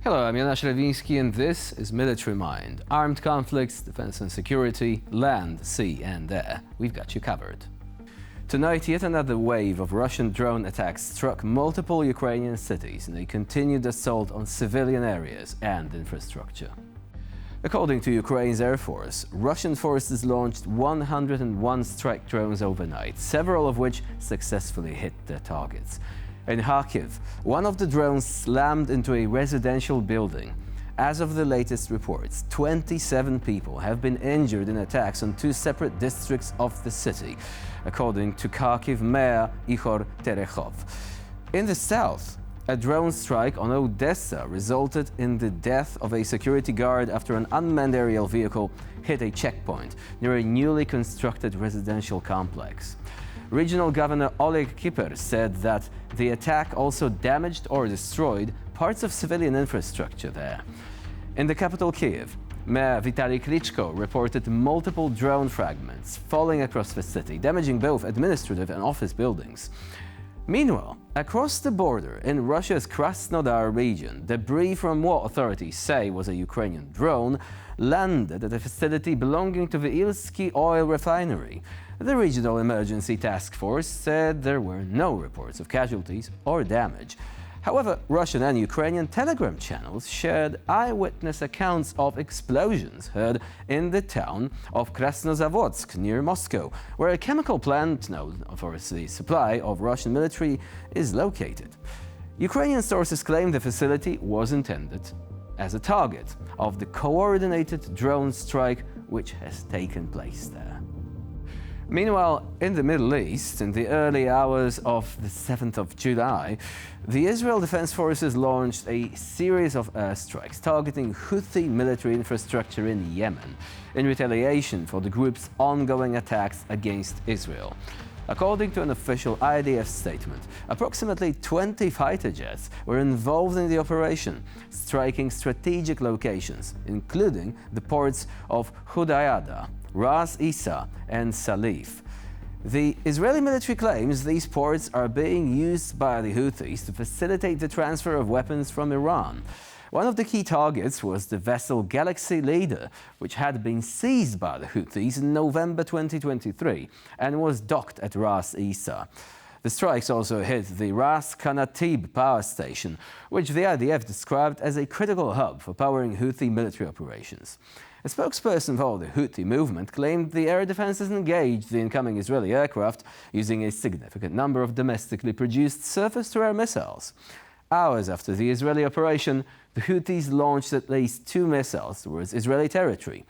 Hello, I'm Jonasz Rewiński and this is Military Mind. Armed conflicts, defense and security, land, sea and air. We've got you covered. Tonight, yet another wave of Russian drone attacks struck multiple Ukrainian cities in a continued assault on civilian areas and infrastructure. According to Ukraine's Air Force, Russian forces launched 101 strike drones overnight, several of which successfully hit their targets. In Kharkiv, one of the drones slammed into a residential building. As of the latest reports, 27 people have been injured in attacks on two separate districts of the city, according to Kharkiv Mayor Ihor Terechov. In the south, a drone strike on Odessa resulted in the death of a security guard after an unmanned aerial vehicle hit a checkpoint near a newly constructed residential complex. Regional Governor Oleg Kiper said that the attack also damaged or destroyed parts of civilian infrastructure there. In the capital Kyiv, Mayor Vitaly Klitschko reported multiple drone fragments falling across the city, damaging both administrative and office buildings. Meanwhile, across the border in Russia's Krasnodar region, debris from what authorities say was a Ukrainian drone landed at a facility belonging to the Ilsky oil refinery. The Regional Emergency Task Force said there were no reports of casualties or damage. However, Russian and Ukrainian Telegram channels shared eyewitness accounts of explosions heard in the town of Krasnozavodsk near Moscow, where a chemical plant known for the supply of Russian military is located. Ukrainian sources claim the facility was intended as a target of the coordinated drone strike which has taken place there. Meanwhile, in the Middle East, in the early hours of the 7th of July, the Israel Defense Forces launched a series of airstrikes targeting Houthi military infrastructure in Yemen in retaliation for the group's ongoing attacks against Israel. According to an official IDF statement, approximately 20 fighter jets were involved in the operation, striking strategic locations, including the ports of Hudaydah, Ras Isa and Salif. The Israeli military claims these ports are being used by the Houthis to facilitate the transfer of weapons from Iran. One of the key targets was the vessel Galaxy Leader, which had been seized by the Houthis in November 2023 and was docked at Ras Isa. The strikes also hit the Ras Kanatib power station, which the IDF described as a critical hub for powering Houthi military operations. A spokesperson for the Houthi movement claimed the air defenses engaged the incoming Israeli aircraft using a significant number of domestically produced surface-to-air missiles. Hours after the Israeli operation, the Houthis launched at least 2 missiles towards Israeli territory.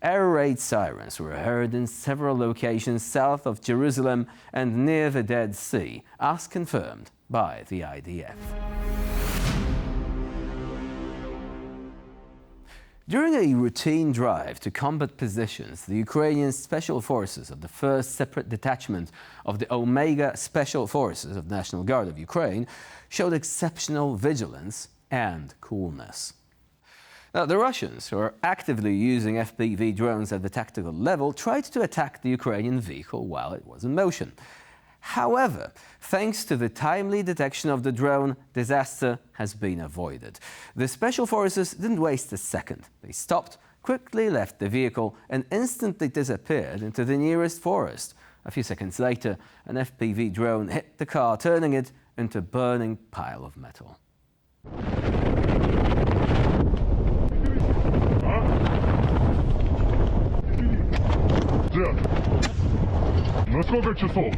Air raid sirens were heard in several locations south of Jerusalem and near the Dead Sea, as confirmed by the IDF. During a routine drive to combat positions, the Ukrainian Special Forces of the 1st Separate Detachment of the Omega Special Forces of the National Guard of Ukraine showed exceptional vigilance and coolness. Now, the Russians, who are actively using FPV drones at the tactical level, tried to attack the Ukrainian vehicle while it was in motion. However, thanks to the timely detection of the drone, disaster has been avoided. The Special Forces didn't waste a second. They stopped, quickly left the vehicle and instantly disappeared into the nearest forest. A few seconds later, an FPV drone hit the car, turning it into a burning pile of metal. На сколько часов?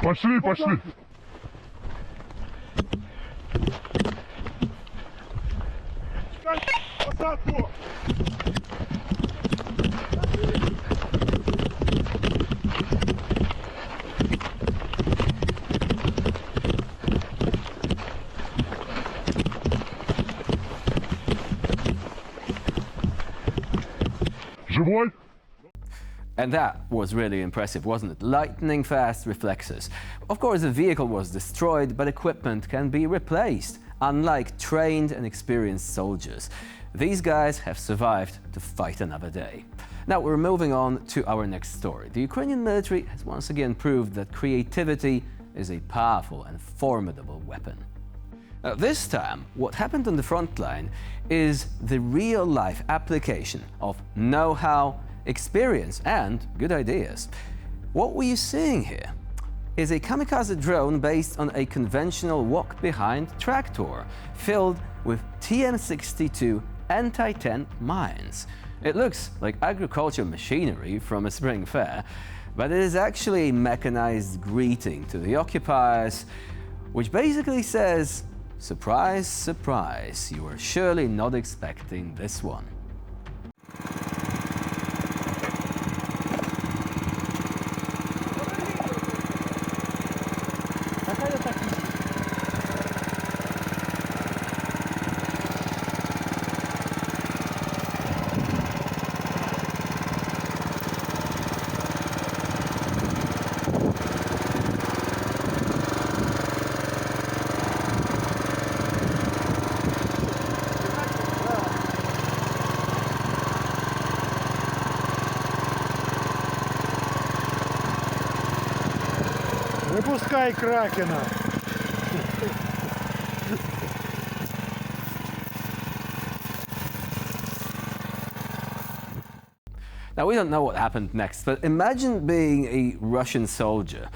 Пошли, пошли. Посадку. Живой? And that was really impressive, wasn't it? Lightning-fast reflexes. Of course, the vehicle was destroyed, but equipment can be replaced, unlike trained and experienced soldiers. these guys have survived to fight another day. Now we're moving on to our next story. The Ukrainian military has once again proved that creativity is a powerful and formidable weapon. Now, this time, what happened on the front line is the real-life application of know-how, experience and good ideas. What we're seeing here is a kamikaze drone based on a conventional walk-behind tractor filled with TM62 anti-tank mines. It looks like agricultural machinery from a spring fair, but it is actually a mechanized greeting to the occupiers, which basically says, "Surprise, surprise, you were surely not expecting this one." Выпускай кракена! Now, we don't know what happened next, but imagine being a Russian soldier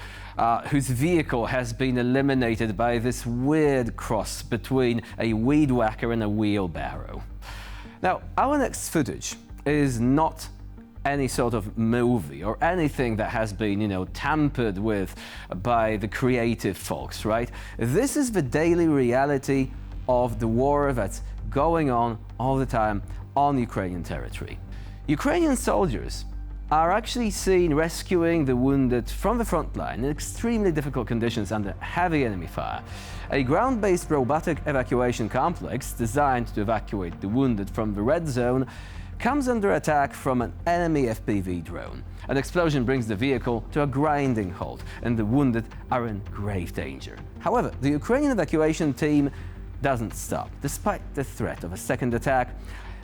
whose vehicle has been eliminated by this weird cross between a weed whacker and a wheelbarrow. Now, our next footage is not any sort of movie or anything that has been, tampered with by the creative folks, right? This is the daily reality of the war that's going on all the time on Ukrainian territory. Ukrainian soldiers are actually seen rescuing the wounded from the front line in extremely difficult conditions under heavy enemy fire. A ground-based robotic evacuation complex designed to evacuate the wounded from the red zone comes under attack from an enemy FPV drone. An explosion brings the vehicle to a grinding halt, and the wounded are in grave danger. However, the Ukrainian evacuation team doesn't stop. Despite the threat of a second attack,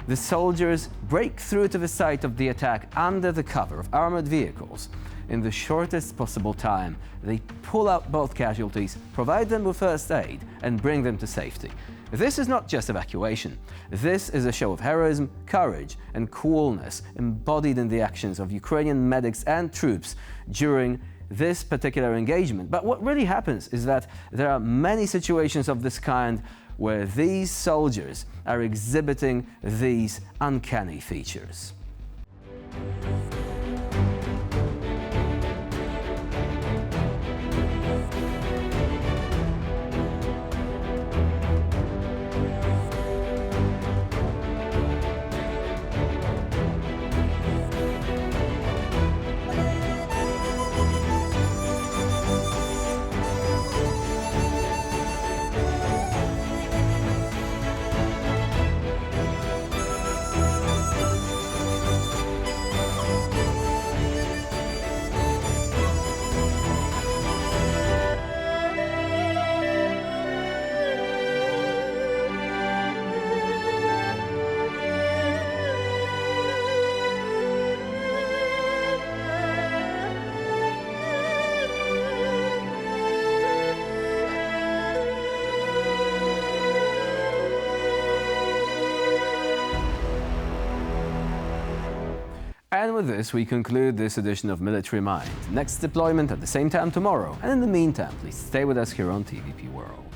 the soldiers break through to the site of the attack under the cover of armored vehicles. In the shortest possible time, they pull out both casualties, provide them with first aid, and bring them to safety. This is not just evacuation. This is a show of heroism, courage, and coolness embodied in the actions of Ukrainian medics and troops during this particular engagement. But what really happens is that there are many situations of this kind where these soldiers are exhibiting these uncanny features. And with this, we conclude this edition of Military Mind. Next deployment at the same time tomorrow. And in the meantime, please stay with us here on TVP World.